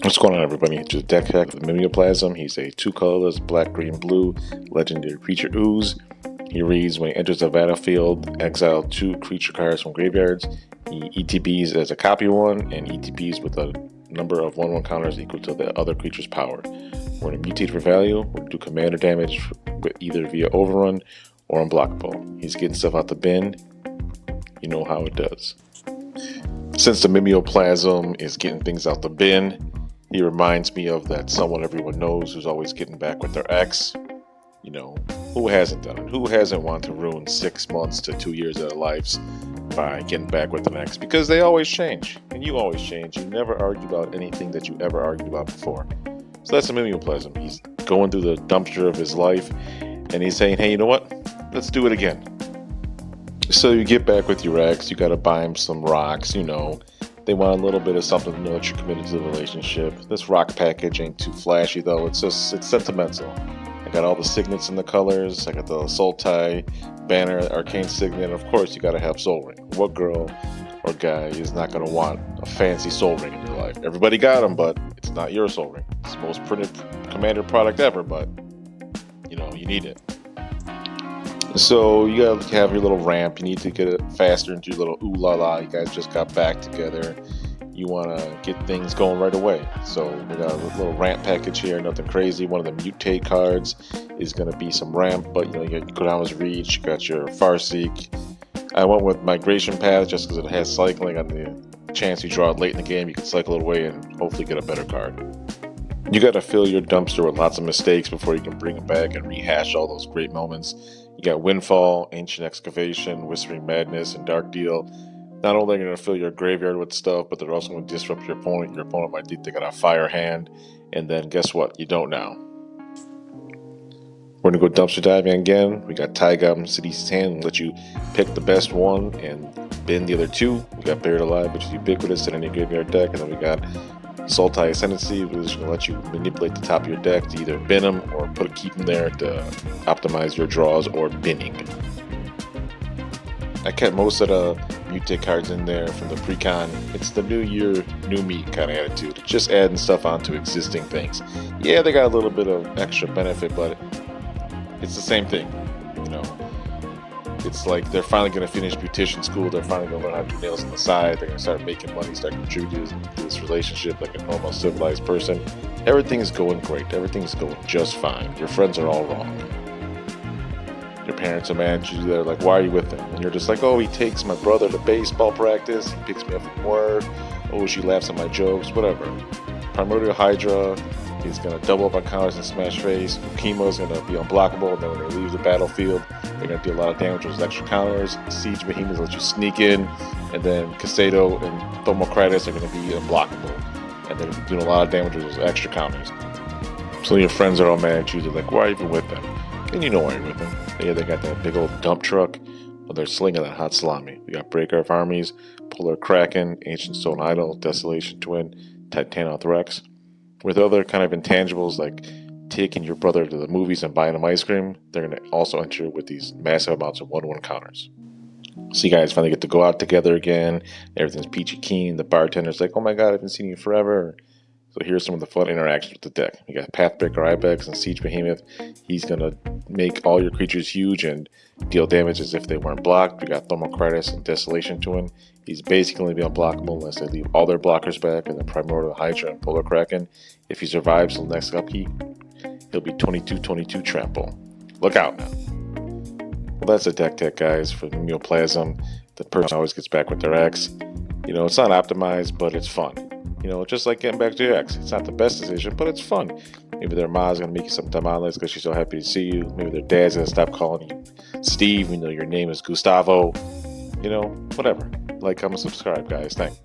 What's going on, everybody? It's just deck hack with Mimeoplasm. He's a 2 colorless black, green, blue legendary creature ooze. He reads, when he enters the battlefield, exile 2 creature cards from graveyards. He ETBs as a copy one and ETBs with a number of 1/1 counters equal to the other creature's power. We're going to mutate for value. We're going to do commander damage with either via overrun or unblockable. He's getting stuff out the bin. You know how it does. Since the Mimeoplasm is getting things out the bin, he reminds me of that someone everyone knows who's always getting back with their ex. You know, who hasn't done it? Who hasn't wanted to ruin 6 months to 2 years of their lives by getting back with an ex? Because they always change, and you always change. You never argue about anything that you ever argued about before. So that's the Mimeoplasm. He's going through the dumpster of his life, and he's saying, hey, you know what? Let's do it again. So you get back with your ex, you gotta buy him some rocks, you know. They want a little bit of something to know that you're committed to the relationship. This rock package ain't too flashy though, it's sentimental. I got all the signets in the colors, I got the Soul Tie banner, Arcane Signet, and of course you gotta have Soul Ring. What girl or guy is not gonna want a fancy Soul Ring in your life? Everybody got them, but it's not your Soul Ring. It's the most printed Commander product ever, but you know, you need it. So you gotta have your little ramp. You need to get it faster into your little ooh la la. You guys just got back together. You wanna get things going right away. So we got a little ramp package here. Nothing crazy. One of the mutate cards is gonna be some ramp, but you know, you got Kodama's Reach. You got your Farseek. I went with Migration Path just because it has cycling. On the chance you draw it late in the game, you can cycle it away and hopefully get a better card. You gotta fill your dumpster with lots of mistakes before you can bring them back and rehash all those great moments. You got Windfall, Ancient Excavation, Whispering Madness, and Dark Deal. Not only are they going to fill your graveyard with stuff, but they're also going to disrupt your opponent. Your opponent might think they got a fire hand, and then guess what? You don't now. We're going to go dumpster diving again. We got Tygum, City's Hand, let you pick the best one and bin the other two. We got Buried Alive, which is ubiquitous in any graveyard deck, and then we got Soul Tie Ascendancy, which is going to let you manipulate the top of your deck to either bin them or keep them there to optimize your draws or binning. I kept most of the mutate cards in there from the pre-con. It's the new year, new me kind of attitude. Just adding stuff onto existing things. Yeah, they got a little bit of extra benefit, but it's the same thing, you know. It's like they're finally going to finish beautician school. They're finally going to learn how to do nails on the side. They're going to start making money, start contributing to this relationship like a normal civilized person. Everything's going great. Everything's going just fine. Your friends are all wrong. Your parents are mad at you. They're like, why are you with him? And you're just like, oh, he takes my brother to baseball practice. He picks me up from work. Oh, she laughs at my jokes. Whatever. Primordial Hydra is going to double up on counters and smash face. Ukima is going to be unblockable, and then when they leave the battlefield, they're going to do a lot of damage with those extra counters. Siege Behemoths let you sneak in, and then Casado and Thermocritus are going to be unblockable, and they're doing a lot of damage with those extra counters. So your friends are all mad at you. They're like, why are you even with them? And you know why you're with them. Yeah, they got that big old dump truck, but they're slinging that hot salami. We got Breaker of Armies, Polar Kraken, Ancient Stone Idol, Desolation Twin, Titanoth Rex. With other kind of intangibles like taking your brother to the movies and buying him ice cream, they're going to also enter with these massive amounts of 1/1 counters. So you guys finally get to go out together again. Everything's peachy keen. The bartender's like, oh my god, I haven't seen you forever. So here's some of the fun interactions with the deck. We got Pathbreaker Ibex and Siege Behemoth. He's going to make all your creatures huge and deal damage as if they weren't blocked. We got Thermocritus and Desolation Twin. He's basically going to be unblockable unless they leave all their blockers back, and then Primordial Hydra and Polar Kraken. If he survives till next upkeep, he'll be 22/22 trample. Look out now. Well, that's a deck tech, guys, for Mimeoplasm. The person always gets back with their ex. You know, it's not optimized, but it's fun. You know, just like getting back to your ex. It's not the best decision, but it's fun. Maybe their mom's going to make you some tamales because she's so happy to see you. Maybe their dad's going to stop calling you Steve, even though your name is Gustavo. You know, whatever. Like, comment, subscribe, guys. Thanks.